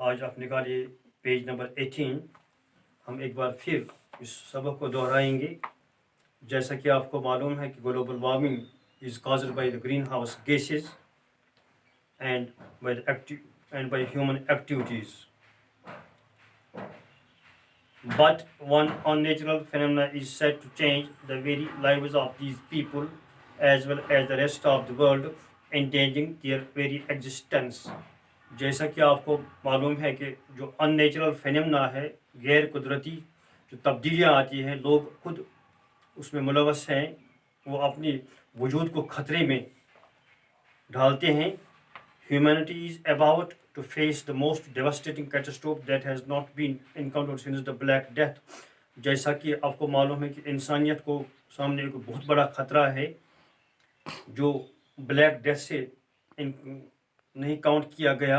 आज आप निकालिए पेज नंबर 18। हम एक बार फिर इस सबक को दोहराएंगे। जैसा कि आपको मालूम है कि global warming is caused by the green house gases and by human activities. But one unnatural phenomenon is said to change the very lives of these people as well as the rest of the world, endangering their very existence. जैसा कि आपको मालूम है कि जो unnatural phenomena है, गैर कुदरती जो तब्दीलियाँ आती हैं, लोग खुद उसमें मुलवस हैं, वो अपनी वजूद को खतरे में डालते हैं। Humanity is about to face the most devastating catastrophe that has not been encountered since the Black Death. जैसा कि आपको मालूम है कि इंसानियत को सामने एक बहुत बड़ा खतरा है जो ब्लैक डेथ से नहीं काउंट किया गया.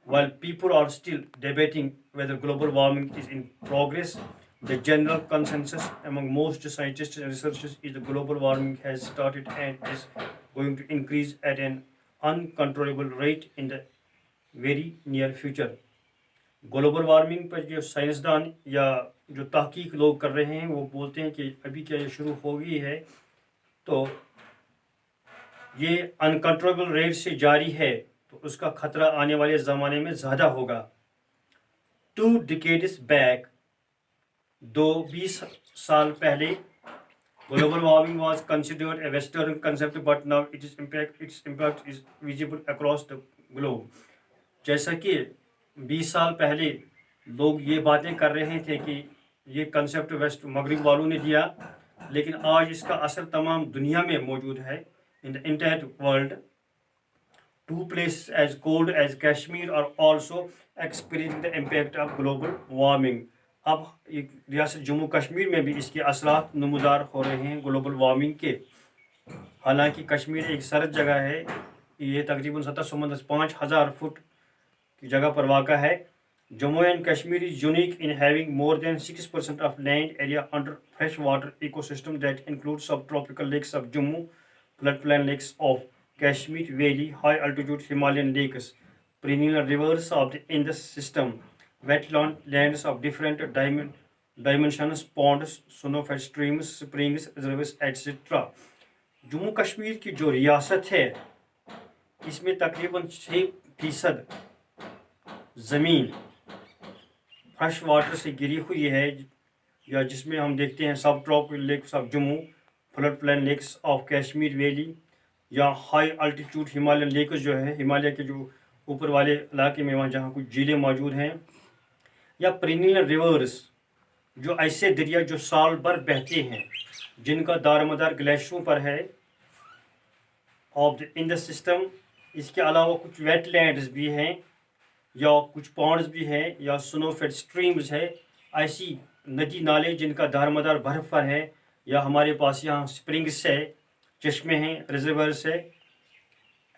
While people are still debating whether global warming is in progress, the general consensus among most scientists and researchers is that global warming has started and is going to increase at an uncontrollable rate in the very near future. Global warming पर जो साइंसदान या जो तहकीक लोग कर रहे हैं वो बोलते हैं कि अभी क्या ये शुरू हो गई है, तो ये अनकंट्रोलेबल रेट से जारी है, तो उसका खतरा आने वाले ज़माने में ज़्यादा होगा. 2 decades back, 20 साल पहले, global warming was considered a Western concept, but now its impact is visible across the globe. जैसा कि 20 साल पहले लोग ये बातें कर रहे थे कि ये कंसेप्ट वेस्ट मगरिब वालों ने दिया, लेकिन आज इसका असर तमाम दुनिया में मौजूद है. In the entire world, 2 places as cold as Kashmir are also experiencing the impact of global warming. अब रियासत जम्मू कश्मीर में भी इसके असरात नमूदार हो रहे हैं ग्लोबल वार्मिंग के. हालांकि कश्मीर एक सरद जगह है, ये तकरीबन 5,000 फुट की जगह पर वाक़ा है. Jammu and Kashmir is unique in having more than 6% of land area under freshwater ecosystem that includes subtropical lakes of Jammu, floodplain lakes of Kashmir Valley, high altitude Himalayan lakes, perennial rivers of the Indus system, wetland lands of different dimensions, ponds, snow-fed streams, springs, reservoirs, etc. Jammu Kashmir की जो रियासत है, इसमें तकरीबन 6% ज़मीन fresh water से गिरी हुई है, या जिसमें हम देखते हैं सब tropical lakes of Jammu, flood plain lakes of Kashmir valley, या हाई अल्टीट्यूड हिमालयन लेक्स जो है हिमालय के जो ऊपर वाले इलाके में, वहाँ जहाँ कुछ झीलें मौजूद हैं, या पेरिनियल रिवर्स जो ऐसे दरिया जो साल भर बहते हैं, जिनका दारमदार ग्लेशियरों पर है ऑफ द इंडस सिस्टम. इसके अलावा कुछ वेटलैंड्स भी हैं, या कुछ पॉन्ड्स भी हैं, या स्नोफेड स्ट्रीम्स है, ऐसी नदी नाले जिनका दारमदार बर्फ़ पर है, या हमारे पास यहाँ स्प्रिंग्स है, चश्मे हैं, रिजर्वर्स है.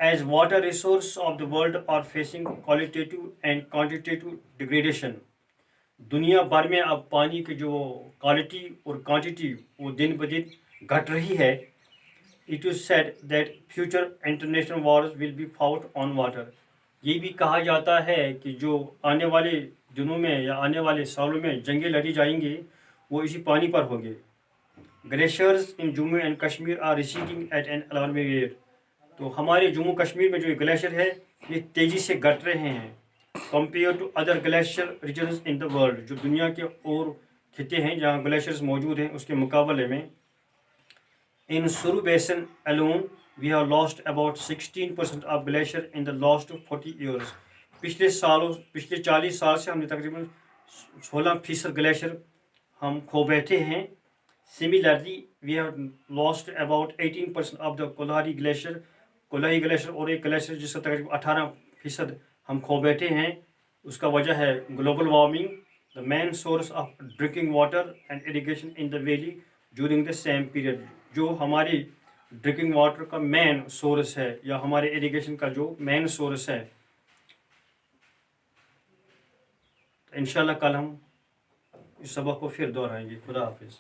As water resource of the world are facing qualitative and quantitative degradation. दुनिया भर में अब पानी की जो क्वालिटी और क्वांटिटी वो दिन ब दिन घट रही है. It is said that future international Wars will be fought on water. ये भी कहा जाता है कि जो आने वाले दिनों में या आने वाले सालों में जंगें लड़ी जाएंगी वो इसी पानी पर होंगे. Glaciers in Jammu and Kashmir are receding at an alarming rate. तो हमारे जम्मू कश्मीर में जो ग्लेशियर है ये तेज़ी से घट रहे हैं compare to other glacier regions in the world. जो दुनिया के और खिते हैं जहाँ ग्लेशियर्स मौजूद हैं उसके मुकाबले में. इन सुरु basin alone we have lost about 16% of glacier in the last 40 years. पिछले 40 साल से हमने तकरीबन 16% ग्लेशियर हम खो बैठे हैं. Similarly, we have lost about 18% of the कोलाही glacier और एक ग्लेशियर जिसका तकरीबन 18% हम खो बैठे हैं. उसका वजह है global warming. The main source of drinking water and irrigation in the valley during the same period. जो हमारी ड्रिंकिंग वाटर का मेन सोर्स है या हमारे इरिगेशन का जो मेन सोर्स है. इंशाल्लाह कल हम इस सबक को फिर दोहराएंगे. खुदा हाफिज़.